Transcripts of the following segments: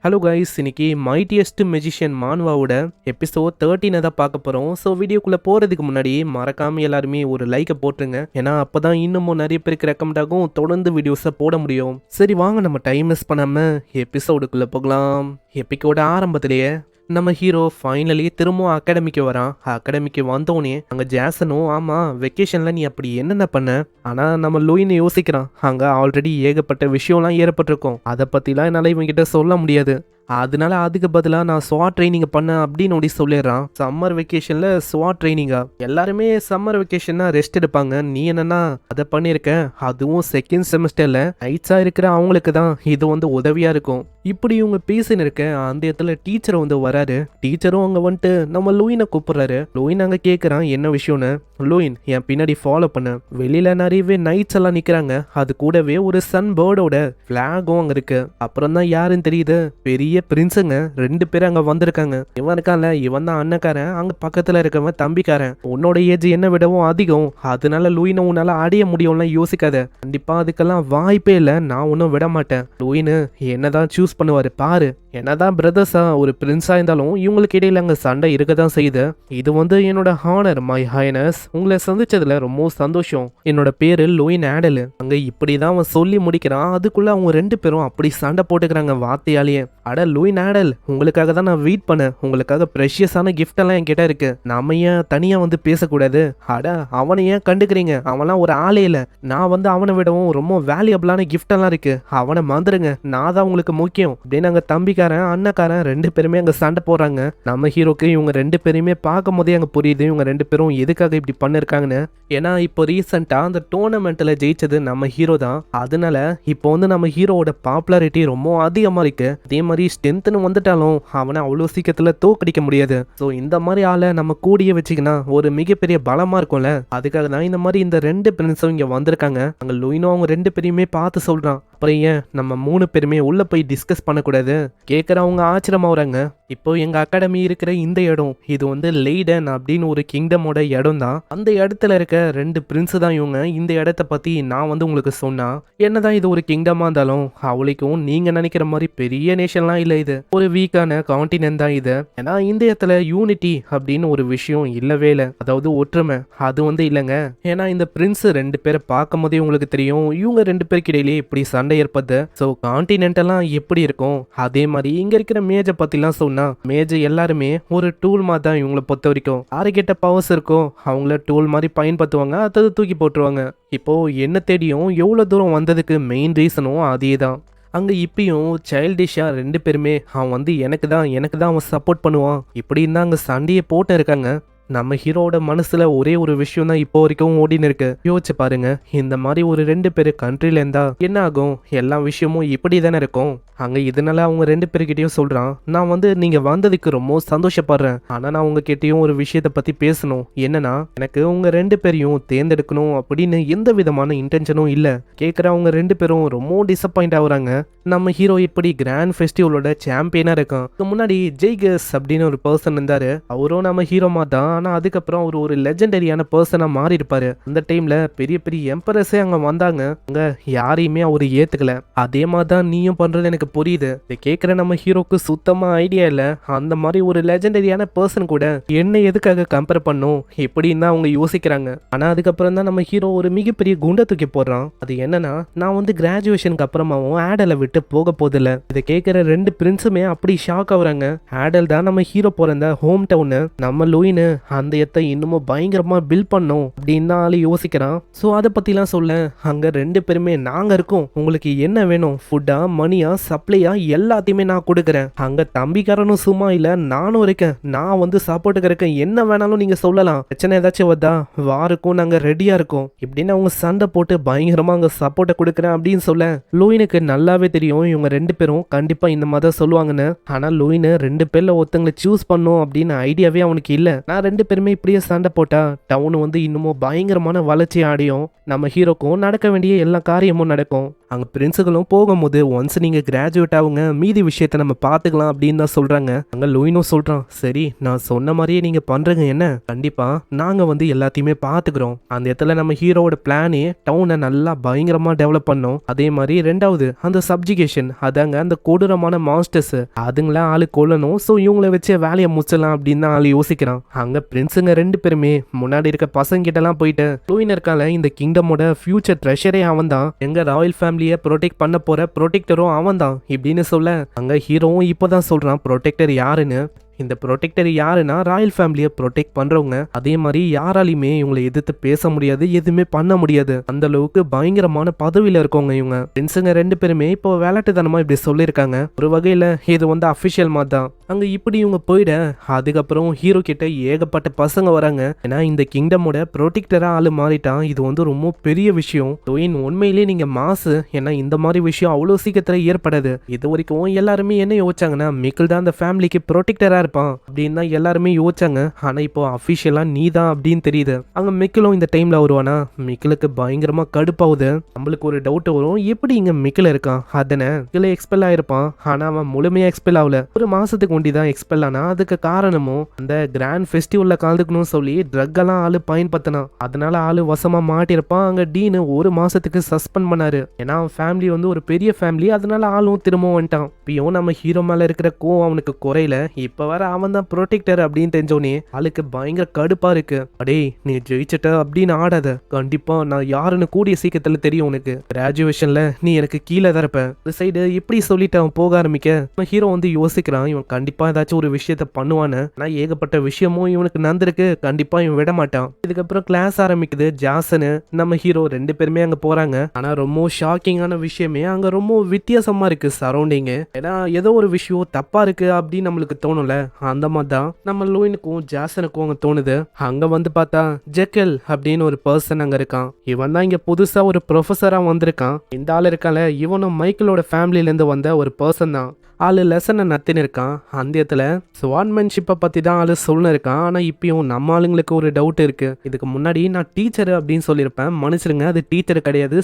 Hello guys, இன்னைக்கு mightiest magician மான்வாவோட episode 13 தான் பார்க்க போகிறோம். ஸோ வீடியோக்குள்ளே போகிறதுக்கு முன்னாடி மறக்காமல் எல்லாருமே ஒரு லைக்கை போட்டுருங்க. ஏன்னா அப்போ தான் இன்னமும் நிறைய பேருக்கு ரெக்கமெண்ட் ஆகும், தொடர்ந்து வீடியோஸை போட முடியும். சரி வாங்க, நம்ம டைம் மிஸ் பண்ணாமல் எபிசோடுக்குள்ளே போகலாம். எபிக்கோட ஆரம்பத்திலேயே நம்ம ஹீரோ ஃபைனலி திரும்பவும் அகாடமிக்கு வரான். அகாடமிக்கு வந்தோடனே அங்கே ஜாசனும், ஆமாம் வெக்கேஷனில் நீ அப்படி என்னென்ன பண்ண, ஆனால் நம்ம லூயின்னு யோசிக்கிறான். அங்கே ஆல்ரெடி ஏகப்பட்ட விஷயம்லாம் ஏற்பட்டிருக்கும், அதை பற்றிலாம் என்னால் இவங்ககிட்ட சொல்ல முடியாது. அதனால அதுக்கு பதிலாக நான் ஸ்வாட் ட்ரைனிங் பண்ணேன் அப்படின்னு அப்படி சொல்லிடுறான். சம்மர் வெக்கேஷனில் ஸ்வாட் ட்ரைனிங்கா? எல்லாருமே சம்மர் வெக்கேஷன்னா ரெஸ்ட் எடுப்பாங்க, நீ என்னன்னா அதை பண்ணியிருக்க, அதுவும் செகண்ட் செமஸ்டரில் நைட்ஸாக இருக்கிற அவங்களுக்கு தான் இது வந்து உதவியாக இருக்கும். இப்படி இவங்க பேசின்னு இருக்க அந்த இடத்துல டீச்சர் வந்து வராரு. டீச்சரும் அங்கே வந்துட்டு நம்ம லூயினை கூப்பிடுறாரு. லூயின் அங்கே கேட்குறான் என்ன விஷயம்னு. லூயின் என் பின்னாடி ஃபாலோ பண்ண. வெளியில நிறையவே நைட்ஸ் எல்லாம் நிற்கிறாங்க, அது கூடவே ஒரு சன் பேர்டோட ஃபிளாகும் அங்கே இருக்கு. அப்புறம் தான் யாருன்னு தெரியுது, பெரிய பிரின்ஸுங்க 2 பேரும் அங்கே வந்திருக்காங்க. இவன் இருக்கான்ல, இவன் தான் அண்ணக்காரன், அங்கே பக்கத்தில் இருக்கவன் தம்பிக்காரன். உன்னோட ஏஜ் என்ன விடவும் அதிகம், அதனால லூயினை உன்னால அடைய முடியும்லாம் யோசிக்காத. கண்டிப்பா அதுக்கெல்லாம் வாய்ப்பே இல்லை, நான் ஒன்றும் விட மாட்டேன். லூயினு என்னதான் சூஸ் பண்ணுவாரு பாரு. என்னதான் பிரதர்ஸா ஒரு பிரின்ஸா இருந்தாலும் இவங்களுக்கு இடையில அங்கே சண்டை இருக்க தான் செய்யுது. இது வந்து என்னோட ஹானர் மை ஹைனஸ், உங்களை சந்திச்சதுல ரொம்ப சந்தோஷம். என்னோட பேரு லூயின் ஆடல். அங்க இப்படிதான் அவன் சொல்லி முடிக்கிறான். அதுக்குள்ள அவங்க 2 பேரும் அப்படி சண்டை போட்டுக்கிறாங்க வார்த்தையாலேயே. அட லூயின் ஆடல், உங்களுக்காக தான் நான் வெயிட் பண்ணேன், உங்களுக்காக ப்ரெஷியஸான கிஃப்ட் எல்லாம் என்கிட்ட இருக்கு, நாம ஏன் தனியா வந்து பேசக்கூடாது? அட அவனை ஏன் கண்டுக்கிறீங்க, அவன்லாம் ஒரு ஆளே இல்லை, நான் வந்து அவனை விடவும் ரொம்ப வேல்யூபிளான கிஃப்ட் எல்லாம் இருக்கு, அவனை மறந்துடுங்க, நான் தான் உங்களுக்கு முக்கியம் அப்படின்னு அங்க தம்பிக்காரன் அண்ணக்காரன் 2 பேருமே அங்க சண்டை போடுறாங்க. நம்ம ஹீரோக்கு இவங்க 2 பேருமே பார்க்கும் போதே அங்க புரியுது இவங்க 2 பேரும் எதுக்காக இப்படி பண்ணிருக்காங்கன்னு. ஏன்னா இப்போ ரீசெண்டா அந்த டோர்னமெண்ட்ல ஜெயிச்சது நம்ம ஹீரோ தான். அதனால இப்போ வந்து நம்ம ஹீரோவோட பாப்புலாரிட்டி ரொம்ப அதிகமா இருக்கு. அதே மாதிரி ஸ்ட்ரென்த்னு வந்துட்டாலும் அவனை அவ்வளோ சீக்கிரத்துல தோக்கடிக்க முடியாது. ஸோ இந்த மாதிரி ஆளை நம்ம கூடிய வச்சுக்கினா ஒரு மிகப்பெரிய பலமா இருக்கும்ல, அதுக்காக தான் இந்த மாதிரி இந்த 2 பிரின்ஸும் இங்க வந்திருக்காங்க. அங்க லூயினும் அவங்க 2 பேரையுமே பார்த்து சொல்றான். அப்புறம் ஏன் நம்ம 3 பேருமே உள்ள போய் டிஸ்கஸ் பண்ணக்கூடாது? கேட்குறவங்க ஆச்சரியமாகறாங்க. இப்போ எங்க அகாடமி இருக்கிற இந்த இடம் இது வந்து லெய்டன் அப்படின்னு ஒரு கிங்டமோட இடம் தான். அந்த இடத்துல இருக்க 2 பிரின்ஸ் தான் இவங்க. இந்த இடத்த பத்தி நான் வந்து உங்களுக்கு சொன்னா, என்னதான் இது ஒரு கிங்டமா இருந்தாலும் அவளுக்கும் நீங்க நினைக்கிற மாதிரி பெரிய நேஷன்லாம் இல்லை, இது ஒரு வீக்கான கான்டினென்ட் தான் இது. ஏன்னா இந்த இடத்துல யூனிட்டி அப்படின்னு ஒரு விஷயம் இல்லவே இல்லை, அதாவது ஒற்றுமை அது வந்து இல்லைங்க. ஏன்னா இந்த பிரின்ஸ் 2 பேரை பார்க்கும் போதே உங்களுக்கு தெரியும் இவங்க 2 பேருக்கு இடையிலேயே இப்படி சண்டை ஏற்படுது. ஸோ கான்டினென்டெல்லாம் எப்படி இருக்கும், அதே மாதிரி இங்க இருக்கிற மேஜை பத்திலாம் சொன்னா, மேஜ் எல்லாருமே ஒரு டூல் மாதிரி தான் இவங்களை பொறுத்த வரைக்கும். யாருக்கிட்ட பவர்ஸ் இருக்கோ அவங்கள டூல் மாதிரி பயன்படுத்துவாங்க, அதை தூக்கி போட்டுருவாங்க. இப்போ என்ன தேடியும் எவ்வளவு தூரம் வந்ததுக்கு மெயின் ரீசனும் அதே தான். அங்கே இப்பயும் சைல்டிஷாக 2 பேருமே அவன் வந்து எனக்கு தான் அவன் சப்போர்ட் பண்ணுவான் இப்படின்னு தான் அங்கே சண்டையை போட்டு இருக்காங்க. நம்ம ஹீரோட மனசுல ஒரே ஒரு விஷயம் தான் இப்போ வரைக்கும் ஓடின்னு இருக்கு. யோசிச்சு பாருங்க, இந்த மாதிரி ஒரு 2 பேர் கண்ட்ரில இருந்தா என்ன ஆகும்? எல்லா விஷயமும் இப்படி தானே இருக்கும். அங்க இதனால அவங்க 2 பேர்கிட்டயும் சொல்றான், நான் வந்து நீங்க வந்ததுக்கு ரொம்ப சந்தோஷப்படுறேன், ஆனா நான் உங்ககிட்டயும் ஒரு விஷயத்த பத்தி பேசணும். என்னன்னா, எனக்கு உங்க 2 பேரையும் தேர்ந்தெடுக்கணும் அப்படின்னு எந்த விதமான இன்டென்ஷனும் இல்ல. கேட்குறவங்க 2 பேரும் ரொம்ப டிசப்பாயிண்ட் ஆகுறாங்க. நம்ம ஹீரோ இப்படி கிராண்ட் ஃபெஸ்டிவலோட சாம்பியனா இருக்கான். முன்னாடி ஜெய்கஸ் அப்படின்னு ஒரு பர்சன் இருந்தாரு, அவரும் நம்ம ஹீரோமா தான். ஆனா அதுக்கப்புறம் அவர் ஒரு லெஜெண்டரியான பர்சனா மாறி இருப்பாரு. அந்த டைம்ல பெரிய பெரிய எம்பரஸே அங்க வந்தாங்க, அங்க யாரையுமே அவரு ஏத்துக்கல. அதே மாதிரி தான் நீயும் பண்றது எனக்கு புரியுது. இதை கேட்கிற நம்ம ஹீரோக்கு சுத்தமா ஐடியா இல்ல, அந்த மாதிரி ஒரு லெஜெண்டரியான பர்சன் கூட என்ன எதுக்காக கம்பேர் பண்ணும் எப்படின்னு தான் அவங்க யோசிக்கிறாங்க. ஆனா அதுக்கப்புறம் தான் நம்ம ஹீரோ ஒரு மிகப்பெரிய குண்டை தூக்கி போடுறான். அது என்னன்னா, நான் வந்து கிராஜுவேஷனுக்கு அப்புறமாவும் ஆடலை விட்டு போக போதில்லை. இதை கேட்கிற 2 பிரின்ஸுமே அப்படி ஷாக் ஆகுறாங்க. ஆடல் தான் நம்ம ஹீரோ பிறந்த ஹோம் டவுனு. நம்ம லூயினு அந்த இடத்தை இன்னமும் பயங்கரமா பில்ட் பண்ணும் அப்படின்னு தான் ஆளு யோசிக்கிறான். ஸோ அதை பத்திலாம் சொல்ல அங்க 2 பேருமே நாங்க இருக்கோம், உங்களுக்கு என்ன வேணும், ஃபுட்டா மணியா சப்ளையா எல்லாத்தையுமே நான் கொடுக்குறேன். அங்க தம்பிக்காரனும் சும்மா இல்ல, நானும் இருக்கேன், நான் வந்து சப்போர்ட்டுக்கு இருக்கேன், என்ன வேணாலும் நீங்க சொல்லலாம், பிரச்சனை ஏதாச்சும் வந்தா வாருக்கும் நாங்க ரெடியா இருக்கோம் இப்படின்னு அவங்க சண்டை போட்டு பயங்கரமா அங்க சப்போர்ட்டை கொடுக்குறேன் அப்படின்னு சொல்ல, லூயினுக்கு நல்லாவே தெரியும் இவங்க 2 பேரும் கண்டிப்பா இந்த மாதிரி சொல்லுவாங்கன்னு. ஆனா லூயினு 2 பேர்ல ஒருத்தங்களை சூஸ் பண்ணும் அப்படின்னு ஐடியாவே அவனுக்கு இல்ல. நான் 2 பேருமே இப்படியே சண்டை போட்டா டவுன் வந்து இன்னமும் பயங்கரமான வளர்ச்சி அடையும், நம்ம ஹீரோக்கும் நடக்க வேண்டிய எல்லா காரியமும் நடக்கும். அங்க பிரின்ஸுகளும் போகும்போது ஒன்ஸ் நீங்க கிராஜுவேட் ஆகுங்க மீதி விஷயத்த நம்ம பாத்துக்கலாம் அப்படின்னு தான் சொல்றாங்க. அங்க லூயினும் சொல்றான், சரி நான் சொன்ன மாதிரியே நீங்க பண்றீங்க என்ன, கண்டிப்பா நாங்க வந்து எல்லாத்தையுமே பாத்துக்கிறோம். அந்த இடத்துல நம்ம ஹீரோவோட பிளானே டவுனை நல்லா பயங்கரமா டெவலப் பண்ணோம். அதே மாதிரி ரெண்டாவது அந்த சப்ஜிகேஷன், அதாங்க அந்த கொடூரமான மாஸ்டர்ஸ், அதுங்களா ஆளு கொல்லணும். ஸோ இவங்களை வச்சு வேலையை முடிச்சலாம் அப்படின்னு தான் ஆளு யோசிக்கிறான். அங்க பிரின்ஸுங்க ரெண்டு பேருமே முன்னாடி இருக்க பசங்க கிட்ட எல்லாம் போயிட்டு லூயின் இருக்கால இந்த கிங்டமோட ஃபியூச்சர் ட்ரெஷரே அவன் தான், எங்க ராயல் ஃபேமிலியை ப்ரொடெக்ட் பண்ண போற ப்ரொடெக்டரும் அவன் தான் இப்படின்னு சொல்ல அங்க ஹீரோவும் இப்போதான் சொல்றான் ப்ரொடெக்டர் யாருன்னு. இந்த ப்ரொடெக்டர் யாருன்னா ராயல் ஃபேமிலியை ப்ரொடெக்ட் பண்றவங்க. அதே மாதிரி யாராலையுமே இவங்களை எதிர்த்து பேச முடியாது, எதுவுமே பண்ண முடியாது, அந்த அளவுக்கு பயங்கரமான பதவியில இருக்கவங்க இவங்க. ஃப்ரெண்ட்ஸுங்க ரெண்டு பேருமே இப்போ விளையாட்டுத்தனமா இப்படி சொல்லியிருக்காங்க. ஒரு வகையில இது வந்து அஃபிஷியல் மாதிரி தான். அங்க இப்படி இவங்க போயிட அதுக்கப்புறம் ஹீரோ கிட்ட ஏகப்பட்ட பசங்க வராங்க. ஏன்னா இந்த கிங்டமோட ப்ரொடெக்டரா ஆளு மாறிட்டான். இது வந்து ரொம்ப பெரிய விஷயம். லூயின் உண்மையிலேயே நீங்க மாசு, ஏன்னா இந்த மாதிரி விஷயம் அவ்வளவு சீக்கிரத்துல ஏற்படாது. இது வரைக்கும் எல்லாருமே என்ன யோசிச்சாங்கன்னா மிக்கில் தான் அந்த ஃபேமிலிக்கு ப்ரொடெக்டரா இருப்பான் அப்படின்னு தான் எல்லாருமே யோசிச்சாங்க. ஆனா இப்போ அபிஷியலா நீ தான் அப்படின்னு தெரியுது. அங்க மிக்கிலும் இந்த டைம்ல வருவானா, மிக்கிலுக்கு பயங்கரமா கடுப்பாவுது. நம்மளுக்கு ஒரு டவுட் வரும், எப்படி இங்க மிக்கில் இருக்கான், அதனை மிக்கில எக்ஸ்பெல் ஆயிருப்பான். ஆனா அவன் முழுமையா எக்ஸ்பெல் ஆகல, ஒரு மாசத்துக்கு ஒண்டி தான் எக்ஸ்பெல் ஆனா. அதுக்கு காரணமும் அந்த கிராண்ட் ஃபெஸ்டிவல்ல கலந்துக்கணும்னு சொல்லி ட்ரக் எல்லாம் ஆளு பயன்படுத்தினான். அதனால ஆளு வசமா மாட்டிருப்பான். அங்க டீனு ஒரு மாசத்துக்கு சஸ்பெண்ட் பண்ணாரு. ஏன்னா அவன் ஃபேமிலி வந்து ஒரு பெரிய ஃபேமிலி, அதனால ஆளும் திரும்பவும் வந்துட்டான். இப்பயும் நம்ம ஹீரோ மேல இருக்கிற கோவம் அவனுக்கு குறையில. இப்ப வர அவன் தான் ப்ரொடெக்டர் அப்படின்னு தெரிஞ்சோனே ஆளுக்கு பயங்கர கடுப்பா இருக்கு. அடே நீ ஜெயிச்சிட்ட அப்படின்னு ஆடாத, கண்டிப்பா நான் யாருன்னு கூடிய சீக்கிரத்துல தெரியும் உனக்கு. கிராஜுவேஷன்ல நீ எனக்கு கீழே தரப்ப இந்த சைடு இப்படி சொல்லிட்டு அவன் போக ஆரம்பிக்க ஹீரோ வந்து யோசிக்கிறான், இவன் கண்டிப்பா ஏதாச்சும் ஒரு விஷயத்த பண்ணுவான்னு. நான் ஏகப்பட்ட விஷயமும் இவனுக்கு நடந்திருக்கு, கண்டிப்பா இவன் விட மாட்டான். இதுக்கப்புறம் கிளாஸ் ஆரம்பிக்குது. ஜாசனு நம்ம ஹீரோ ரெண்டு பேருமே அங்க போறாங்க. ஆனா ரொம்ப ஷாக்கிங்கான விஷயமே அங்க ரொம்ப வித்தியாசமா இருக்கு சரௌண்டிங். ஏன்னா ஏதோ ஒரு விஷயம் தப்பா இருக்கு அப்படின்னு நம்மளுக்கு தோணும்ல, அந்த மாதிரி தான் நம்ம லூயினுக்கும் ஜாசனுக்கும் அங்க தோணுது. அங்க வந்து பார்த்தா ஜெக்கல் அப்படின்னு ஒரு பர்சன் அங்க இருக்கான். இவன் தான் இங்க புதுசா ஒரு ப்ரொஃபஸரா வந்திருக்கான். இந்த ஆள் இருக்கால, இவனும் மைக்கிளோட ஃபேமிலில இருந்து வந்த ஒரு பர்சன் தான். ஆளு லெசனை நத்தின்னு இருக்கான். அந்த இடத்துல ஸ்வான்மேன்ஷிப்பை பத்தி தான் ஆளு சொல்லு இருக்கான். ஆனா இப்பயும் நம்ம ஆளுங்களுக்கு ஒரு டவுட் இருக்கு. இதுக்கு முன்னாடி நான் டீச்சர் அப்படின்னு சொல்லியிருப்பேன், மன்னிச்சிருங்க, அது டீச்சர் கிடையாது,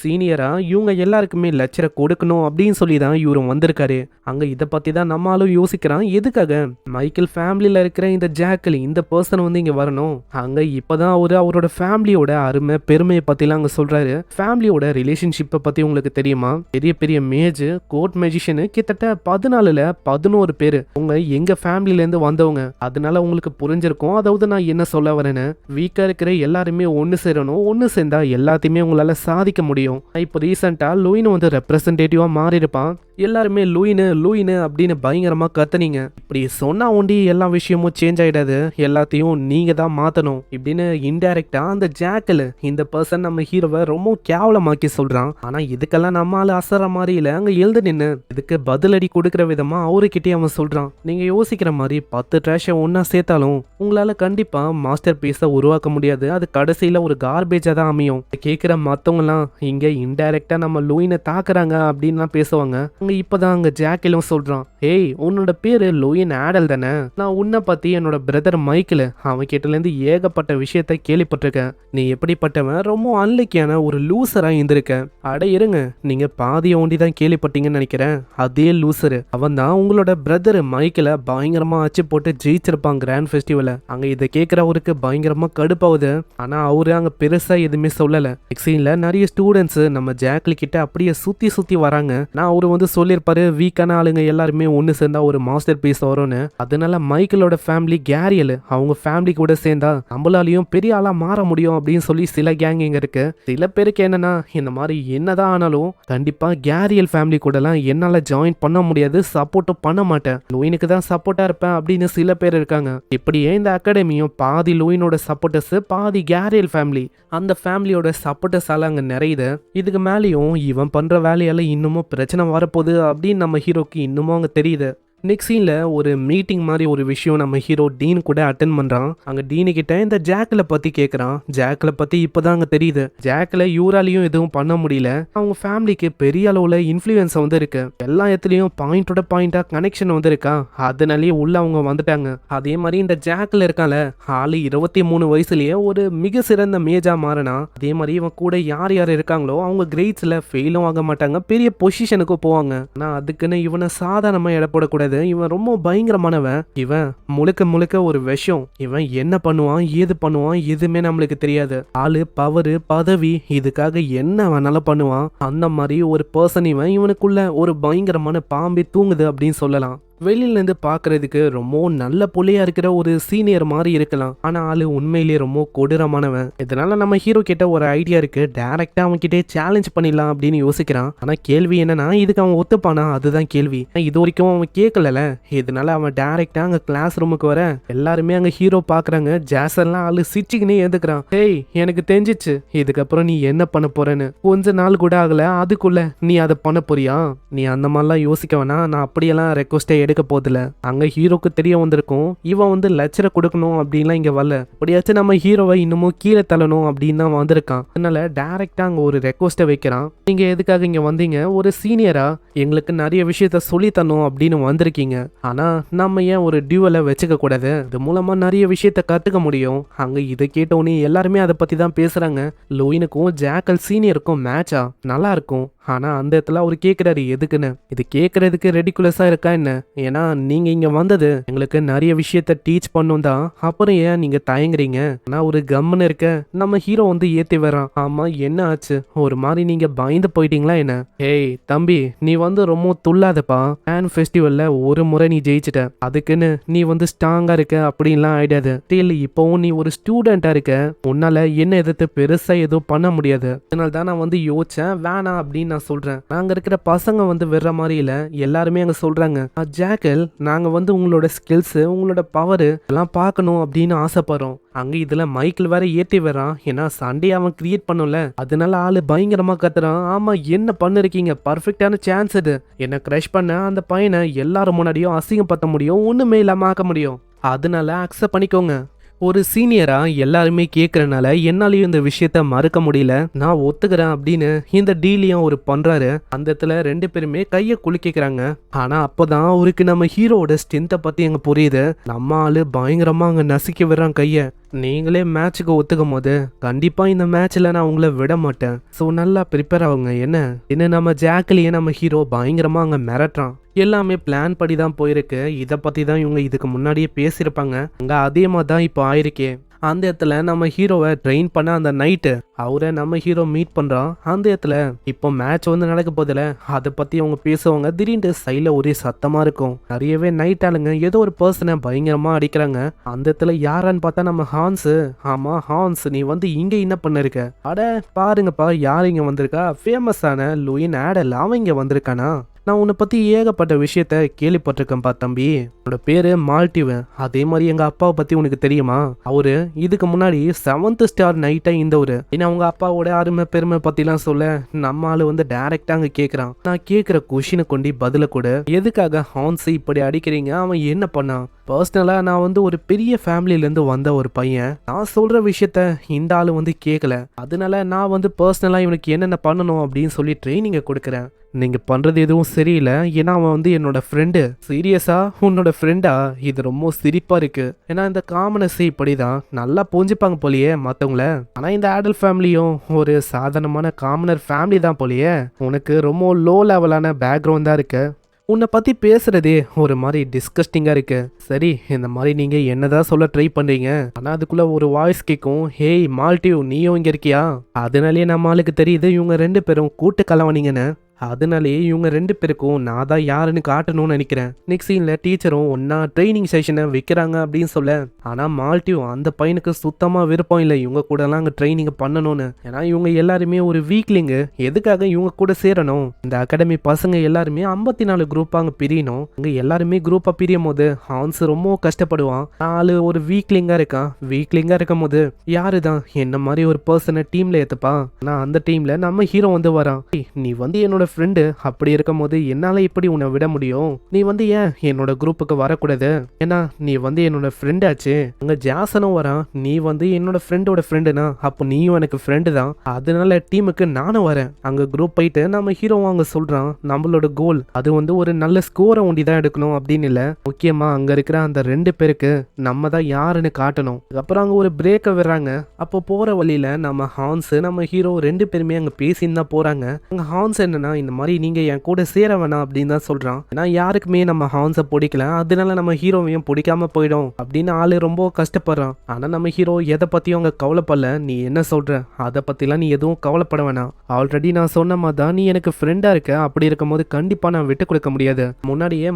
சீனியரா இவங்க எல்லாருக்குமே லெக்சரை கொடுக்கணும் அப்படின்னு சொல்லி தான் இவரும் வந்திருக்காரு. அங்க இதை பத்தி தான் நம்ம ஆளும் யோசிக்கிறான், எதுக்காக மைக்கேல் ஃபேமிலியில இருக்கிற இந்த ஜாக்கலி இந்த பர்சன் வந்து இங்க வரணும். அங்க இப்பதான் அவரோட ஃபேமிலியோட அருமை பெருமையை பத்திலாம் அங்க சொல்றாரு. ஃபேமிலியோட ரிலேஷன்ஷிப்பை பத்தி உங்களுக்கு தெரியுமா, பெரிய பெரிய மேஜ் கோர்ட் மேஜிஷியனு கிட்டத்தட்ட 14 பேரு உங்க எங்க ஃபேமிலில இருந்து வந்தவங்க. அதனால உங்களுக்கு புரிஞ்சிருக்கும் அதாவது நான் என்ன சொல்ல வரேன்னு. வீக்கா இருக்கிற எல்லாருமே ஒன்னு சேரணும், ஒன்னு சேர்ந்தா எல்லாத்தையுமே உங்களால சாதிக்க முடியும். இப்போ ரீசெண்டா லூயின் வந்து ரெப்ரசன்டேட்டிவா மாறி இருப்பான். எல்லாருமே லூயினு அப்படின்னு பயங்கரமா கத்துனீங்க. இப்படி சொன்னா ஒண்டி எல்லா விஷயமும் சேஞ்ச் ஆயிடாது, எல்லாத்தையும் நீங்க தான் மாத்தணும் இப்படின்னு இன்டைரக்டா அந்த ஜாக்கல் இந்த பர்சன் நம்ம ஹீரோவை ரொம்ப கேவலமாக்கி சொல்றான். ஆனா இதுக்கெல்லாம் நம்ம ஆளு அசர மாதிரி இல்ல, அங்க எழுந்து நின்னு இதுக்கு பதிலடி கொடுக்கிற விதமா அவருக்கிட்டே அவன் சொல்றான், நீங்க யோசிக்கிற மாதிரி 10 ட்ராஷை ஒன்னா சேர்த்தாலும் உங்களால கண்டிப்பா மாஸ்டர் பீஸை உருவாக்க முடியாது, அது கடைசியில ஒரு கார்பேஜா தான் அமையும். கேட்கிற மத்தவங்க எல்லாம் இங்க இன்டைரக்டா நம்ம லூயினை தாக்குறாங்க அப்படின்னு பேசுவாங்க. இப்பதான் அங்க ஜாக்கிலும் சொல்றான், ஏய் உன்னோட பேரு லூயின் ஆடல் தானே, நான் உன்னை பத்தி என்னோட பிரதர் மைக்கிள் அவன் கிட்ட இருந்து ஏகப்பட்ட விஷயத்த கேள்விப்பட்டிருக்கேன். நீ எப்படிப்பட்டவன், ரொம்ப அன்லக்கியான ஒரு லூசரா இருந்திருக்க. அட இருங்க, நீங்க பாதிய ஒண்டி தான் கேள்விப்பட்டீங்கன்னு நினைக்கிறேன். அதே லூசரு அவன் தான் உங்களோட பிரதர் மைக்கிள பயங்கரமா அச்சு போட்டு ஜெயிச்சிருப்பான் கிராண்ட் ஃபெஸ்டிவல. அங்க இதை கேட்கிறவருக்கு பயங்கரமா கடுப்பாகுது. ஆனா அவரு அங்க பெருசா எதுவுமே சொல்லல. எக்ஸீன்ல நிறைய ஸ்டூடெண்ட்ஸ் நம்ம ஜாக்லி கிட்ட அப்படியே சுத்தி வராங்க. நான் அவரு வந்து சொல்லியிருப்பாரு, வீக்கான ஆளுங்க எல்லாருமே ஒன்னு சேர்ந்தா ஒரு மாஸ்டர் பீஸ் வரும்னு. அதனால மைக்கிளோட ஃபேமிலி கேரியல் அவங்க ஃபேமிலி கூட சேர்ந்தா நம்மளாலையும் பெரிய ஆளா மாற முடியும் அப்படின்னு சொல்லி சில கேங் இங்க இருக்கு. சில பேருக்கு என்னன்னா, இந்த மாதிரி என்னதான் ஆனாலும் கண்டிப்பா கேரியல் ஃபேமிலி கூட எல்லாம் என்னால ஜாயின் பண்ண முடியாது, சப்போர்ட்டும் பண்ண மாட்டேன், லூயினுக்கு தான் சப்போர்ட்டா இருப்பேன் அப்படின்னு சில பேர் இருக்காங்க. இப்படியே இந்த அகாடமியும் பாதி லூயினோட சப்போர்ட்டர்ஸ், பாதி கேரியல் ஃபேமிலி, அந்த ஃபேமிலியோட சப்போர்ட்டர்ஸால அங்க நிறையுது. இதுக்கு மேலேயும் இவன் பண்ற வேலையால இன்னமும் பிரச்சனை வரப்போகுது அப்படின்னு நம்ம ஹீரோக்கு இன்னமும் அங்க தெரியுது. நெக்ஸ்ட் சீன்ல ஒரு மீட்டிங் மாதிரி ஒரு விஷயம் நம்ம ஹீரோ டீன் கூட அட்டென்ட் பண்றான். அங்க டீனு கிட்ட இந்த ஜாக்ல பத்தி கேக்குறான். ஜாக்ல பத்தி இப்பதான் அங்க தெரியுது, ஜாக்ல யூராலையும் எதுவும் பண்ண முடியல. அவங்க ஃபேமிலிக்கு பெரிய அளவுல இன்ஃப்ளூயன்ஸ் வந்து இருக்கு. எல்லா இடத்துலயும் பாயிண்டோட பாயிண்டா கனெக்ஷன் வந்து இருக்கா. அதனாலேயே உள்ள அவங்க வந்துட்டாங்க. அதே மாதிரி இந்த ஜாக்ல இருக்கால ஆளு 23 வயசுலயே ஒரு மிக சிறந்த மேஜா மாறினா. அதே மாதிரி இவன் கூட யார் யார் இருக்காங்களோ அவங்க கிரேட்ஸ்ல ஃபெயிலும் ஆக மாட்டாங்க, பெரிய பொசிஷனுக்கு போவாங்க. ஆனா அதுக்குன்னு இவனை சாதாரணமா எடை போடக்கூடாது. இவன் ரொம்ப பயங்கரமானவன். இவன் முழுக்க முழுக்க ஒரு விஷயம். இவன் என்ன பண்ணுவான் ஏது பண்ணுவான் எதுவுமே நம்மளுக்கு தெரியாது. ஆளு பவரு பதவி இதுக்காக என்ன வேணாலும் பண்ணுவான். அந்த மாதிரி ஒரு பர்சன் இவனுக்குள்ள ஒரு பயங்கரமான பாம்பே தூங்குது அப்படின்னு சொல்லலாம். வெளியில இருந்து பாக்குறதுக்கு ரொம்ப நல்ல புள்ளையா இருக்கிற ஒரு சீனியர் மாதிரி இருக்கலாம். ஆனா ஆளு உண்மையிலேயே ரொம்ப கொடூரமானவன். இதனால நம்ம ஹீரோ கிட்ட ஒரு ஐடியா இருக்கு. டைரக்டா அவன் கிட்டே சேலஞ்ச் பண்ணிடலாம் அப்படின்னு யோசிக்கிறான். ஆனா கேள்வி என்னன்னா இதுக்கு அவன் ஒத்துப்பானா, அதுதான் கேள்வி. இது வரைக்கும் அவன் கேட்கல. இதனால அவன் டைரக்டா அங்க கிளாஸ் ரூமுக்கு வர எல்லாருமே அங்க ஹீரோ பாக்குறாங்க. ஜாசன்லாம் ஆளு சிரிச்சுக்கினே எதுக்குறான். ஏய் எனக்கு தெரிஞ்சிச்சு இதுக்கப்புறம் நீ என்ன பண்ண போறேன்னு. கொஞ்ச நாள் கூட ஆகல அதுக்குள்ள நீ அதை பண்ண போறியா? நீ அந்த மாதிரிலாம் யோசிக்க வேணா. நான் அப்படியெல்லாம் ரெக்வஸ்டே எடுக்க போதில்ல. அங்க ஹீரோக்கு தெரிய வந்திருக்கும் இவன் வந்து லெக்சரை கொடுக்கணும் அப்படின்லாம் இங்க வரல. அப்படியாச்சும் நம்ம ஹீரோவை இன்னமும் கீழே தள்ளணும் அப்படின்னு தான் வந்திருக்கான். அதனால டைரக்டா அங்க ஒரு ரெக்வஸ்ட்டை வைக்கிறான். நீங்க எதுக்காக இங்க வந்தீங்க? ஒரு சீனியரா எங்களுக்கு நிறைய விஷயத்த சொல்லி தரணும் அப்படின்னு வந்திருக்கீங்க. ஆனா நம்ம ஏன் ஒரு டியூவலை வச்சுக்க கூடாது? இது மூலமா நிறைய விஷயத்த கத்துக்க முடியும். அங்க இதை கேட்டோன்னே எல்லாருமே அதை பத்தி தான் பேசுறாங்க. லூயினுக்கும் ஜாக்கல் சீனியருக்கும் மேட்சா நல்லா இருக்கும். ஆனா அந்த இடத்துல அவர் கேட்கிறாரு எதுக்குன்னு. இது கேட்கறதுக்கு ரெடிகுலஸா இருக்கா என்ன? ஏன்னா நீங்க இங்க வந்தது எங்களுக்கு நிறைய விஷயத்த டீச் பண்ணும் தான். அப்புறம் ஏன் நீங்க தயங்குறீங்க? ஆனா ஒரு கம்முன்னு இருக்க நம்ம ஹீரோ வந்து ஏத்தி வரான். ஆமா என்ன ஆச்சு? ஒரு மாதிரி நீங்க பயந்து போயிட்டீங்களா என்ன? ஏய் தம்பி நீ வந்து ரொம்ப துள்ளாதப்பா. ஃபேன் ஃபெஸ்டிவல்ல ஒரு முறை நீ ஜெயிச்சிட்ட, அதுக்குன்னு நீ வந்து ஸ்ட்ராங்கா இருக்க அப்படின்லாம் ஆயிடாது. ஸ்டில் இப்பவும் நீ ஒரு ஸ்டூடெண்டா இருக்க. உன்னால என்ன எதிர்த்து பெருசா எதுவும் பண்ண முடியாது. அதனால தான் நான் வந்து யோசிச்சேன் வேணாம் அப்படின்னு நான் சொல்றேன். நாங்க இருக்கிற பசங்க வந்து வெற மாதிரி இல்ல. எல்லாருமே அங்க சொல்றாங்க ஜாக்கல் நாங்க வந்து உங்களோட ஸ்கில்ஸ் உங்களோட பவர் எல்லாம் பார்க்கணும் அப்படின்னு ஆசைப்படுறோம். அங்க இதுல மைக்கிள் வேற ஏத்தி வரான். ஏன்னா சண்டே அவன் கிரியேட் பண்ணும்ல. அதனால ஆளு பயங்கரமா கத்துறான். ஆமா என்ன பண்ணிருக்கீங்க, பர்ஃபெக்டான சான்ஸ் இது. என்ன கிரஷ் பண்ண அந்த பையனை எல்லாரும் முன்னாடியும் அசிங்கப்படுத்த முடியும், ஒண்ணுமே இல்லாம ஆக்க முடியும். அதனால அக்செப்ட் பண்ணிக்கோங்க. ஒரு சீனியரா எல்லாருமே கேட்கறனால என்னாலையும் இந்த விஷயத்த மறுக்க முடியல. நான் ஒத்துக்கிறேன் அப்படின்னு இந்த டீலையும் அவர் பண்றாரு. அந்த இடத்துல ரெண்டு பேருமே கைய குலுக்கிக்கிறாங்க. ஆனா அப்பதான் அவருக்கு நம்ம ஹீரோட ஸ்ட்ரென்த்தை பத்தி அங்க புரியுது. நம்ம ஆளு பயங்கரமா அங்க நசுக்கி விடுறான் கைய. நீங்களே மேட்சுக்கு ஒத்துக்கும் போது கண்டிப்பா இந்த மேட்ச்ல நான் உங்களை விட மாட்டேன். ஸோ நல்லா ப்ரிப்பேர் ஆகுங்க. என்ன நம்ம ஜாக்கிலேயே நம்ம ஹீரோ பயங்கரமா அங்க மிரட்டுறான். எல்லாமே பிளான் படி தான் போயிருக்கு. இதை பத்தி தான் இவங்க இதுக்கு முன்னாடியே பேசியிருப்பாங்க. அங்க அதே மாதிரி தான் இப்போ ஆயிருக்கே. அந்த இடத்துல நம்ம ஹீரோவை ட்ரெயின் பண்ண அந்த நைட்டு அவரை நம்ம ஹீரோ மீட் பண்றான். அந்த இடத்துல இப்போ மேட்ச் வந்து நடக்க போதில்ல, அதை பத்தி அவங்க பேசுவாங்க. திடீர்னு சைட்ல ஒரே சத்தமா இருக்கும். நிறையவே நைட் ஆளுங்க ஏதோ ஒரு பர்சனை பயங்கரமா அடிக்கிறாங்க. அந்த இடத்துல யாரான்னு பார்த்தா நம்ம ஹான்ஸ். ஆமா ஹான்ஸ் நீ வந்து இங்க என்ன பண்ணிருக்க? அட பாருங்கப்பா யார் இங்க வந்திருக்கா? ஃபேமஸான லூயின் ஆடல் அவன் இங்க வந்திருக்கானா? நான் உன்னை பத்தி ஏகப்பட்ட விஷயத்த கேள்விப்பட்டிருக்கேன்ப்பா தம்பி. உன்னோட பேரு மால்டிவன். அதே மாதிரி எங்க அப்பாவை பத்தி உனக்கு தெரியுமா? அவரு இதுக்கு முன்னாடி 7th ஸ்டார் நைட்டா இருந்தவரு. ஏன்னா அவங்க அப்பாவோட அருமை பெருமை பத்திலாம் சொல்ல நம்ம ஆளு வந்து டைரக்டா அங்க கேக்குறான். நான் கேக்குற கொஷினை கொண்டு பதில கூட. எதுக்காக ஹான்ஸ் இப்படி அடிக்கிறீங்க? அவன் என்ன பண்ணான்? பர்சனலா நான் வந்து ஒரு பெரிய ஃபேமிலில இருந்து வந்த ஒரு பையன். நான் சொல்ற விஷயத்த இந்த ஆளு வந்து கேட்கல. அதனால நான் வந்து பர்சனலா இவனுக்கு என்னென்ன பண்ணணும் அப்படின்னு சொல்லி ட்ரைனிங்க கொடுக்குறேன். நீங்க பண்றது எதுவும் சரியில்லை. ஏன்னா அவன் வந்து என்னோட ஃப்ரெண்டு. சீரியஸா உன்னோட ஃப்ரெண்டா? இது ரொம்ப சிரிப்பா இருக்கு. ஏன்னா இந்த காமனஸ் இப்படிதான் நல்லா புரிஞ்சுப்பாங்க போலியே மத்தவங்கள. ஆனா இந்த ஆடல் ஃபேமிலியும் ஒரு சாதாரணமான காமனர் ஃபேமிலி தான் போலியே. உனக்கு ரொம்ப லோ லெவலான பேக்ரவுண்ட் தான் இருக்கு. உன்னை பத்தி பேசுறதே ஒரு மாதிரி டிஸ்கஸ்டிங்கா இருக்கு. சரி இந்த மாதிரி நீங்க என்னதான் சொல்ல ட்ரை பண்றீங்க? ஆனா அதுக்குள்ள ஒரு வாய்ஸ் கேட்கும். ஹேய் மால்டிவ் நீயும் இங்க இருக்கியா? அதனாலேயே நம்ம ஆளுக்கு தெரியுது இவங்க ரெண்டு பேரும் கூட்டு கலவானீங்கன்னு. அதனாலேயே இவங்க ரெண்டு பேருக்கும் நான் தான் யாருன்னு காட்டணும்னு நினைக்கிறேன். நெக்ஸ்ட் சீன்ல டீச்சரும் ஒன்னா ட்ரைனிங் செஷனை வைக்கிறாங்க அப்படின்னு சொல்ல. ஆனா மால்டிவ் அந்த பையனுக்கு சுத்தமா விருப்பம் இல்லை இவங்க கூட எல்லாம் அங்க ட்ரைனிங் பண்ணணும்னு. ஏன்னா இவங்க எல்லாருமே ஒரு வீக்லிங்கு. எதுக்காக இவங்க கூட சேரணும்? இந்த அகாடமி பசங்க எல்லாருமே 54 குரூப்பா அங்க பிரியணும். அங்க எல்லாருமே குரூப்பா பிரியும் போது ஹான்ஸ் ரொம்ப கஷ்டப்படுவான். ஆளு ஒரு வீக்லிங்கா இருக்கான். வீக்லிங்கா இருக்கும் போது யாருதான் என்ன மாதிரி ஒரு பர்சனை டீம்ல ஏத்துப்பா? ஆனா அந்த டீம்ல நம்ம ஹீரோ வந்து வரான். நீ வந்து என்னோட என்னோட ஃப்ரெண்டு. அப்படி இருக்கும் போது என்னால இப்படி உன்னை விட முடியும்? நீ வந்து ஏன் என்னோட குரூப்புக்கு வரக்கூடாது? ஏன்னா நீ வந்து என்னோட ஃப்ரெண்ட் ஆச்சு. அங்க ஜாசனும் வரான். நீ வந்து என்னோட ஃப்ரெண்டோட ஃப்ரெண்டுனா அப்போ நீயும் எனக்கு ஃப்ரெண்டு தான். அதனால டீமுக்கு நானும் வரேன். அங்க குரூப் போயிட்டு நம்ம ஹீரோவும் அங்க சொல்றான், நம்மளோட கோல் அது வந்து ஒரு நல்ல ஸ்கோரை ஒண்டி தான் எடுக்கணும் அப்படின்னு இல்ல, முக்கியமா அங்க இருக்கிற அந்த 2 பேருக்கு நம்ம தான் யாருன்னு காட்டணும். அப்புறம் அங்க ஒரு பிரேக்க விடுறாங்க. அப்போ போற வழியில நம்ம ஹான்ஸ் நம்ம ஹீரோ 2 பேருமே அங்க பேசின்னு தான் போறாங்க. அங்க ஹான்ஸ் என்னன்னா, இந்த மாதிரி நீங்க என் கூட சேர வேணாம் அப்படின்னு தான் சொல்றான். ஏன்னா யாருக்குமே நம்ம ஹான்ஸை பிடிக்கல, அதனால நம்ம ஹீரோவையும் பிடிக்காம போயிடும் அப்படின்னு ஆளு ரொம்ப கஷ்டப்படுறான். ஆனா நம்ம ஹீரோ எதை பத்தியும் அங்க கவலைப்படல. நீ என்ன சொல்ற, அதை பத்திலாம் நீ எதுவும் கவலைப்பட வேணாம். ஆல்ரெடி நான் சொன்ன மாதிரி தான் நீ எனக்கு ஃப்ரெண்டா இருக்க. அப்படி இருக்கும் போது கண்டிப்பா நான் விட்டு கொடுக்க முடியாது. முன்னாடியே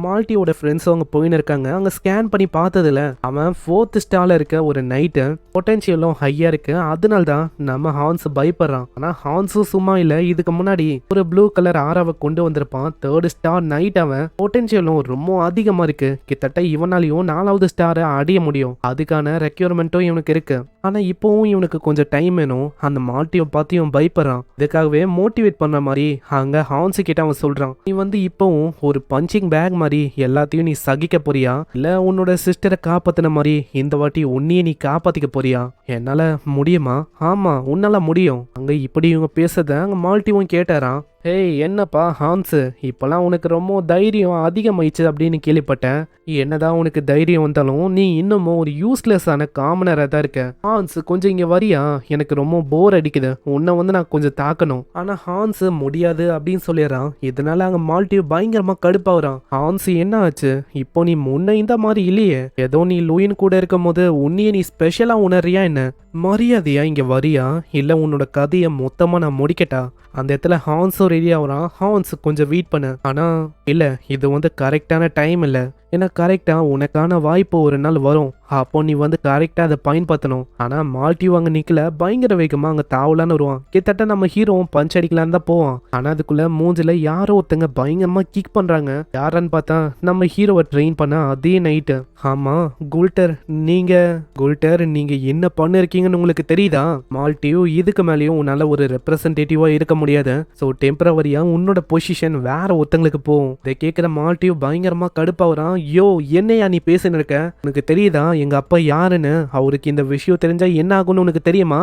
மால்ட்டியோட ஃப்ரெண்ட்ஸும் அங்க போயின்னு இருக்காங்க. அங்க ஸ்கேன் பண்ணி பார்த்ததுல அவன் 4th ஸ்டார்ல இருக்க ஒரு நைட்டு பொட்டன்ஷியலும் ஹையா இருக்கு. அதனால தான் நம்ம ஹான்ஸ் பயப்படுறான். ஆனா ஹான்ஸும் சும்மா இல்ல, இதுக்கு முன்னாடி ஒரு ப்ளூ கலர் ஆராவை கொண்டு வந்திருப்பான். 3rd ஸ்டார் நைட் அவன் பொட்டன்ஷியலும் ரொம்ப அதிகமா இருக்கு. கிட்டத்தட்ட இவனாலையும் 4வது ஸ்டாரை அடைய முடியும். அதுக்கான ரெக்யூர்மெண்ட்டும் இவனுக்கு இருக்கு. ஆனா இப்பவும் இவனுக்கு கொஞ்சம் டைம் வேணும். அந்த மால்ட்டியை பார்த்து இவன் பயப்படுறான். இதுக்காகவே மோட்டிவேட் பண்ண மாதிரி அங்க ஹான்ஸ் கிட்ட அவன் சொல்றான், நீ வந்து இப்பவும் ஒரு பஞ்சிங் பேக் மாதிரி எல்லாத்தையும் நீ சகிக்க போறியா, இல்ல உன்னோட சிஸ்டரை காப்பாத்தின மாதிரி இந்த வாட்டி உன்னையே நீ காப்பாத்திக்க போறியா? என்னால முடியுமா? ஆமா உன்னால முடியும். அங்க இப்படி இவங்க பேசுறத அங்க மால்ட்டியும் கேட்டாராம். ஏய் என்னப்பா ஹான்ஸ், இப்பெல்லாம் உனக்கு ரொம்ப தைரியம் அதிகமாயிடுச்சு அப்படின்னு கேள்விப்பட்டேன். என்னதான் உனக்கு தைரியம் வந்தாலும் நீ இன்னமும் ஒரு யூஸ்லெஸ்ஸான காமனராக தான் இருக்க. ஹான்ஸ் கொஞ்சம் இங்கே வரியா, எனக்கு ரொம்ப போர் அடிக்குது, உன்னை வந்து நான் கொஞ்சம் தாக்கணும். ஆனால் ஹான்ஸ் முடியாது அப்படின்னு சொல்லிடுறான். இதனால அங்கே மால்ட்டிவ் பயங்கரமாக கடுப்பாகிறான். ஹான்ஸ் என்ன ஆச்சு, இப்போ நீ முன்ன இந்த மாதிரி இல்லையே, ஏதோ நீ லூயின் கூட இருக்கும் போது உன்னையே நீ ஸ்பெஷலாக உணர்றியா என்ன? மரியாதையா இங்கே வரியா, இல்லை உன்னோட கதையை மொத்தமாக நான் முடிக்கட்டா? அந்த இடத்துல ஹான்ஸும் ரெடி ஆகுறான். ஹான்ஸ் கொஞ்சம் வெயிட் பண்ணு, ஆனால் இல்லை இது வந்து கரெக்டான டைம் இல்லை. ஏன்னா கரெக்டாக உனக்கான வாய்ப்பு ஒரு நாள் வரும், அப்போ நீ வந்து கரெக்டாக அதை பயன்படுத்தணும். ஆனால் மால்ட்டிவ் அங்கே நிற்கல, பயங்கர வேகமாக அங்கே தாவலான்னு வருவான். கிட்டத்தட்ட நம்ம ஹீரோவும் பஞ்ச் அடிக்கலான்னு தான் போவான். ஆனால் அதுக்குள்ள மூஞ்சில் யாரோ ஒருத்தங்க பயங்கரமாக கிக் பண்ணுறாங்க. யாரான்னு பார்த்தா நம்ம ஹீரோவை ட்ரெயின் பண்ண அதே நைட்டு. ஆமாம் குல்டர், நீங்கள் என்ன பண்ணிருக்கீங்கன்னு உங்களுக்கு தெரியுதா? மால்ட்டிவ் இதுக்கு மேலேயும் உன்னால் ஒரு ரெப்ரசன்டேட்டிவாக இருக்க முடியாது. ஸோ டெம்பரவரியாக உன்னோட பொசிஷன் வேற ஒருத்தங்களுக்கு போகும். இதை கேட்குற மால்ட்டிவ் பயங்கரமாக கடுப்பாகிறான். யோ என்னையா நீ பேசின்னு இருக்க, உனக்கு தெரியுதா எங்க அப்பா யாருன்னு? அவருக்கு இந்த விஷயம் தெரிஞ்சா என்ன ஆகும்னு உனக்கு தெரியுமா?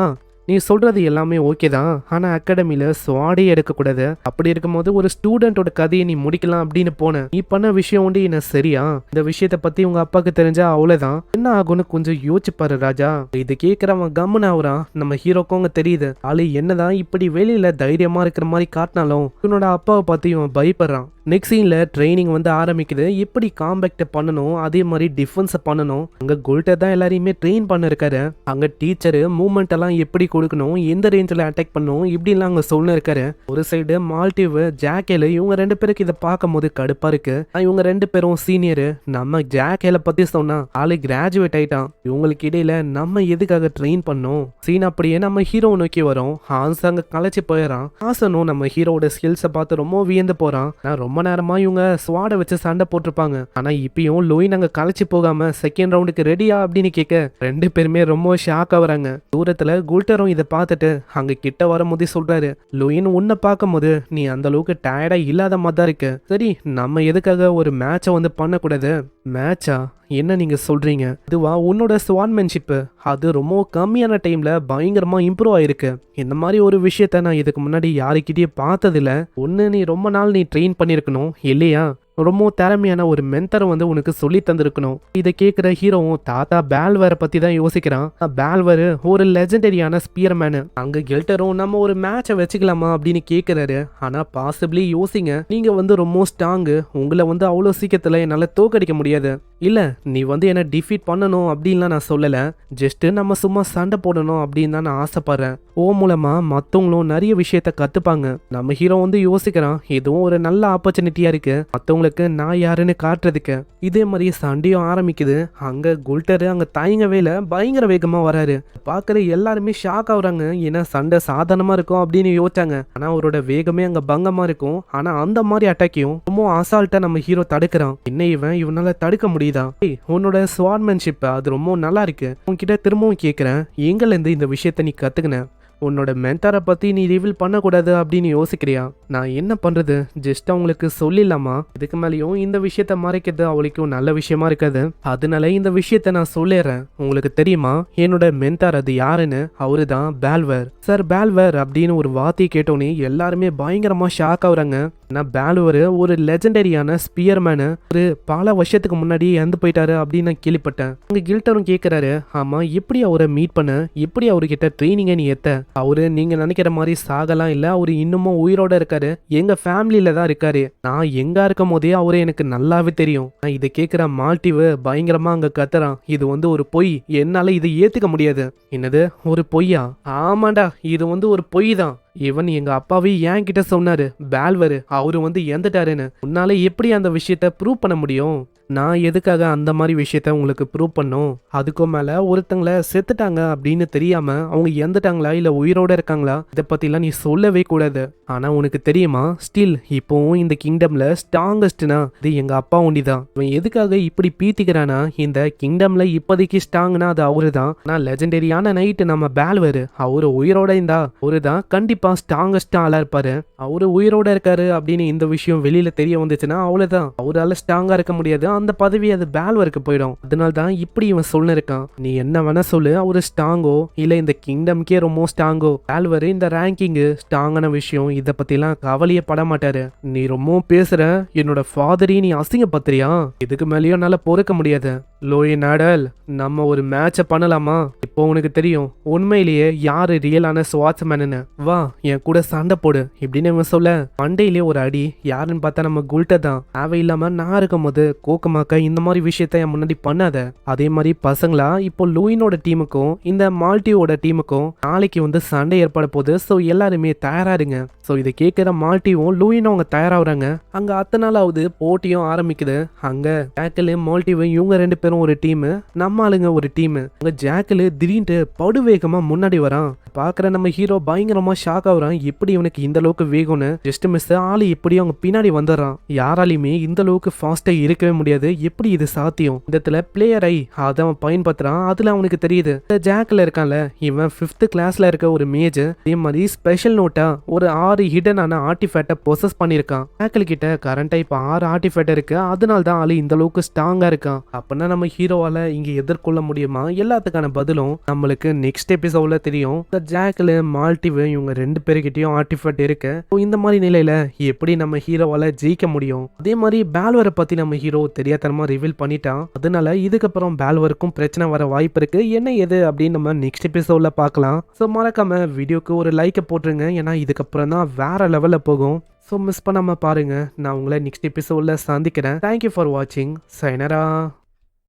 நீ சொல்றது எல்லாமே ஓகே தான், ஆனா அகாடமியில ஸ்வாடே எடுக்கக்கூடாது. அப்படி இருக்கும்போது ஒரு ஸ்டூடெண்டோட கதையை நீ முடிக்கலாம் அப்படின்னு போன. நீ பண்ண விஷயம் உண்டு என்ன சரியா? இந்த விஷயத்த பத்தி உங்க அப்பாவுக்கு தெரிஞ்சா அவ்வளவுதான், என்ன ஆகும்னு கொஞ்சம் யோசிச்சுப்பாரு ராஜா. இது கேட்கிறவன் கம்முன்னு ஆகுறான். நம்ம ஹீரோக்கும் அங்க தெரியுது, ஆளு என்னதான் இப்படி வெளியில தைரியமா இருக்கிற மாதிரி காட்டினாலும் இவனோட அப்பாவை பார்த்து இவன் பயப்படுறான். நெக்ஸ்ட் சீன்ல ட்ரைனிங் வந்து ஆரம்பிக்குது. எப்படி காம்பேக்ட் பண்ணணும், அதே மாதிரி டிஃபென்ஸ் பண்ணணும். அங்க குல்டர் தான் எல்லாரையுமே ட்ரெயின் பண்ண இருக்காரு. அங்க டீச்சரு மூவ்மெண்ட் எல்லாம் எப்படி கொடுக்கணும், எந்த ரேஞ்சில் அட்டாக் பண்ணணும், இப்படிலாம் அங்க சொல்ல இருக்காரு. ஒரு சைடு மால்ட்டிவ் ஜாக்கேல இவங்க 2 பேருக்கு இதை பார்க்கும் போது கடுப்பா இருக்கு. இவங்க 2 பேரும் சீனியரு. நம்ம ஜாக்கேல பத்தி சொன்னா ஆளு கிராஜுவேட் ஆயிட்டான். இவங்களுக்கு இடையில நம்ம எதுக்காக ட்ரெயின் பண்ணோம்? சீன் அப்படியே நம்ம ஹீரோ நோக்கி வரோம். ஹான்ஸ் அங்க களைச்சு போயிடறான். ஹாசனும் நம்ம ஹீரோட ஸ்கில்ஸை பார்த்து ரொம்ப வியந்து போறான். ரொம்ப நேரமா இவங்க ஸ்வாட வச்சு சண்டை போட்டிருப்பாங்க. ஆனா இப்பயும் லூயின் அங்க களைச்சு போகாம செகண்ட் ரவுண்டுக்கு ரெடியா அப்படின்னு கேட்க 2 பேருமே ரொம்ப ஷாக் ஆகுறாங்க. தூரத்துல குல்டரும் இதை பார்த்துட்டு அங்க கிட்ட வரும்போதே சொல்றாரு, லூயின் உன்னை பார்க்கும் போது நீ அந்த அளவுக்கு டயர்டா இல்லாத மாதிரி தான் இருக்கு. சரி நம்ம எதுக்காக ஒரு மேட்சை வந்து பண்ணக்கூடாது? மேட்சா? என்ன நீங்க சொல்றீங்க? இதுவா உன்னோட ஸ்வான்மேன்ஷிப் அது ரொம்ப கம்மியான டைம்ல பயங்கரமா இம்ப்ரூவ் ஆயிருக்கு. இந்த மாதிரி ஒரு விஷயத்த நான் இதுக்கு முன்னாடி யாருக்கிட்டே பார்த்ததில்ல. ஒன்னு நீ ரொம்ப நாள் நீ ட்ரெயின் பண்ணிருக்கணும், இல்லையா ரொம்ப திறமையான ஒரு மென்டரை வந்து உனக்கு சொல்லி தந்திருக்கணும். இதை கேட்குற ஹீரோவும் தாத்தா பேல்வரை பத்தி தான் யோசிக்கிறான். பேல்வர் ஒரு லெஜெண்டரியான ஸ்பியர்மேனு. அங்க கெல்டரும் நம்ம ஒரு மேட்சை வச்சுக்கலாமா அப்படின்னு கேட்கிறாரு. ஆனா பாசிபிளி யோசிங்க, நீங்க வந்து ரொம்ப ஸ்ட்ராங்கு, உங்களை வந்து அவ்வளோ சீக்கிரத்துல என்னால தோக்கடிக்க முடியாது. இல்ல நீ வந்து என்ன டிஃபீட் பண்ணணும் அப்படின்லாம் நான் சொல்லல, ஜஸ்ட் நம்ம சும்மா சண்டை போடணும் அப்படின்னு தான் நான் ஆசைப்படுறேன். ஓ மூலமா மற்றவங்களும் நிறைய விஷயத்த கத்துப்பாங்க. நம்ம ஹீரோ வந்து யோசிக்கிறான், இதுவும் ஒரு நல்ல ஆப்பர்ச்சுனிட்டியா இருக்கு மற்றவங்களுக்கு நான் யாருன்னு காட்டுறதுக்கு. இதே மாதிரி சண்டையும் ஆரம்பிக்குது. அங்க குல்டரு அங்க தயங்கவே இல்ல, பயங்கர வேகமா வராரு. பாக்குற எல்லாருமே ஷாக் ஆகுறாங்க. ஏன்னா சண்டை சாதாரணமா இருக்கும் அப்படின்னு யோசிச்சாங்க. ஆனா அவரோட வேகமே அங்க பங்கமா இருக்கும். ஆனா அந்த மாதிரி அட்டாக்கையும் ரொம்ப அசால்ட்டா நம்ம ஹீரோ தடுக்கிறான். என்ன இவனால தடுக்க முடியுதா? உன்னோட ஸ்வார்ட்மேன்ஷிப் அது ரொம்ப நல்லா இருக்கு. உன்கிட்ட திரும்பவும் கேட்கிறேன், எங்கல இருந்து இந்த விஷயத்த நீ கத்துக்கின? உன்னோட மென்டாரை பத்தி நீ ரிவீல் பண்ணக்கூடாது அப்படின்னு யோசிக்கிறியா? நான் என்ன பண்றது, ஜஸ்ட் அவங்களுக்கு சொல்லிடலாமா? இதுக்கு மேலேயும் இந்த விஷயத்த மறைக்கிறது அவளுக்கும் நல்ல விஷயமா இருக்காது. அதனால இந்த விஷயத்த நான் சொல்லிடுறேன். உங்களுக்கு தெரியுமா என்னோட மென்டார் அது யாருன்னு? அவரு தான் பேல்வர். சார் பேல்வர் அப்படின்னு ஒரு வார்த்தையை கேட்டோன்னே எல்லாருமே பயங்கரமா ஷாக் ஆகுறாங்க. ஏன்னா பேல்வர் ஒரு லெஜெண்டரியான ஸ்பியர்மேனு, ஒரு பல வருஷத்துக்கு முன்னாடி இறந்து போயிட்டாரு அப்படின்னு நான் கேள்விப்பட்டேன். அங்க கில்டரும் கேட்கிறாரு, ஆமா எப்படி அவரை மீட் பண்ண, எப்படி அவர்கிட்ட ட்ரைனிங்கை நீ ஏத்த? அவரு நீங்க நினைக்கிற மாதிரி சாகலாம் இல்ல, அவரு இன்னமும் உயிரோட இருக்காரு, எங்க ஃபேமிலியில தான் இருக்காரு. நான் எங்க இருக்கும் போதே அவரு எனக்கு நல்லாவே தெரியும். நான் இதை கேட்கிற மால்டிவ் பயங்கரமா அங்க கத்துறான், இது ஒரு பொய், என்னால இதை ஏத்துக்க முடியாது. என்னது ஒரு பொய்யா? ஆமாண்டா, இது ஒரு பொய் தான். இவன் எங்க அப்பாவே ஏன் கிட்ட சொன்னாரு, பேல்வர் அவரு இறந்துட்டாருன்னு. உன்னால எப்படி அந்த விஷயத்த ப்ரூவ் பண்ண முடியும்? நான் எதுக்காக அந்த மாதிரி விஷயத்த உங்களுக்கு ப்ரூவ் பண்ணும்? அதுக்கும் மேல ஒருத்தங்கள செத்துட்டாங்க அப்படின்னு தெரியாம அவங்க இறந்துட்டாங்களா இல்ல உயிரோட இருக்காங்களா இதை பத்திலாம் நீ சொல்லவே கூடாது. ஆனா உனக்கு தெரியுமா, ஸ்டில் இப்போவும் இந்த கிங்டம்ல ஸ்ட்ராங்கஸ்ட்னா இது எங்க அப்பா ஒண்டிதான். இவன் எதுக்காக இப்படி பீத்திக்கிறானா, இந்த கிங்டம்ல இப்போதைக்கு ஸ்ட்ராங்னா அது அவரு தான். நான் லெஜெண்டரியான நைட்டு நம்ம பேல்வர் அவரு உயிரோட இருந்தா அவரு தான் கண்டிப்பா ஸ்ட்ராங்கஸ்ட் ஆளா இருப்பாரு. அவரு உயிரோட இருக்காரு அப்படின்னு இந்த விஷயம் வெளியில தெரிய வந்துச்சுன்னா அவ்வளவுதான், அவரால் ஸ்ட்ராங்கா இருக்க முடியாது, அந்த பதவி அது பேல்வருக்கு போயிடும். அதனால தான் இப்படி இவன் சொல்லிருக்கான். நீ என்ன வேணா சொல்லு, அவரு ஸ்ட்ராங்கோ இல்ல இந்த கிங்டம்கே ரொம்ப ஸ்ட்ராங்கோ, பேல்வர் இந்த ரேங்கிங்கு ஸ்ட்ராங்கான விஷயம் இதை பத்திலாம் கவலையே பட மாட்டாரு. நீ ரொம்ப பேசுற, என்னோட ஃபாதரையும் நீ அசிங்கப்படுத்துறியா? இதுக்கு மேலேயும் என்னால பொறுக்க முடியாது. லோயி நாடல், நம்ம ஒரு மேட்ச பண்ணலாமா? இப்போ உனக்கு தெரியும் உண்மையிலேயே யாரு ரியலான ஸ்வாட்ச்மேன்னு. வா என் கூட சண்டை போடு இப்படின்னு இவன் சொல்ல, மண்டையிலேயே ஒரு அடி. யாருன்னு பார்த்தா நம்ம குல்ட்ட தான். தேவையில்லாம நான் இருக்கும் போது கோக்கமாக்க இந்த மாதிரி விஷயத்த என் முன்னாடி பண்ணாத. அதே மாதிரி பசங்களா, இப்போ லூயினோட டீமுக்கும் இந்த மால்டியோட டீமுக்கும் நாளைக்கு சண்டை ஏற்பட போகுது. ஸோ எல்லாருமே தயாரா இருங்க. ஸோ இதை கேட்குற மால்டியும் லூயினும் அவங்க தயாராகிறாங்க. அங்க அத்தனை நாளாவது போட்டியும் ஆரம்பிக்குது. அங்க ஜாக்கில் மால்டிவும் இவங்க ரெண்டு பேரும் ஒரு டீமு, நம்ம ஆளுங்க ஒரு டீமு. அங்க ஜாக்கில் திடீர்னு படுவேகமா முன்னாடி வரான். பாக்குற நம்ம ஹீரோ பயங்கரமா ஷாக் ஆகுறான், எப்படி இவனுக்கு இந்த அளவுக்கு வேகம்னு. ஜஸ்ட் மிஸ் ஆளு எப்படி அவங்க பின்னாடி வந்துடுறான். யாராலையுமே இந்த அளவுக்கு ஃபாஸ்டா இருக்கவே முடியாது. எப்படி இது சாத்தியம்? இந்த இடத்துல பிளேயர் ஐ அதை அவன் பயன்படுத்துறான். அதுல அவனுக்கு தெரியுது இந்த ஜாக்ல இருக்கான்ல, இவன் 5th கிளாஸ்ல இருக்க ஒரு மேஜ். அதே மாதிரி ஸ்பெஷல் நோட்டா ஒரு 6 ஹிடனான ஆர்டிஃபேக்டை பொசஸ் பண்ணிருக்கான். ஜாக்கில் கிட்ட கரண்டா இப்ப 6 ஆர்டிஃபேக்ட் இருக்கு. அதனால தான் ஆளு இந்த அளவுக்கு ஸ்ட்ராங்கா இருக்கான். அப்படின்னா நம்ம ஹீரோவால இங்க எதிர்கொள்ள முடியுமா? எல்லாத்துக்கான பதிலும் நம்மளுக்கு நெக்ஸ்ட் எபிசோட்ல தெரியும். ஜாக்கில் மால்டிவ் இவங்க ரெண்டு பேருக்கிட்டையும் ஆர்டிஃபேக்ட் இருக்கு. இந்த மாதிரி நிலையில எப்படி நம்ம ஹீரோவால ஜெயிக்க முடியும்? அதே மாதிரி பேல்வரை பத்தி நம்ம ஹீரோ தெரியாதனமா ரிவீல் பண்ணிட்டான். அதனால இதுக்கப்புறம் பேல்வருக்கும் பிரச்சனை வர வாய்ப்பு இருக்கு. என்ன எது அப்படின்னு நம்ம நெக்ஸ்ட் எபிசோட்ல பார்க்கலாம். ஸோ மறக்காம வீடியோக்கு ஒரு லைக்கை போட்டுருங்க, ஏன்னா இதுக்கப்புறம் தான் வேற லெவல்ல போகும். ஸோ மிஸ் பண்ணாம பாருங்க. நான் உங்களை நெக்ஸ்ட் எபிசோட்ல சந்திக்கிறேன். தேங்க்யூ ஃபார் வாட்சிங். சைனரா.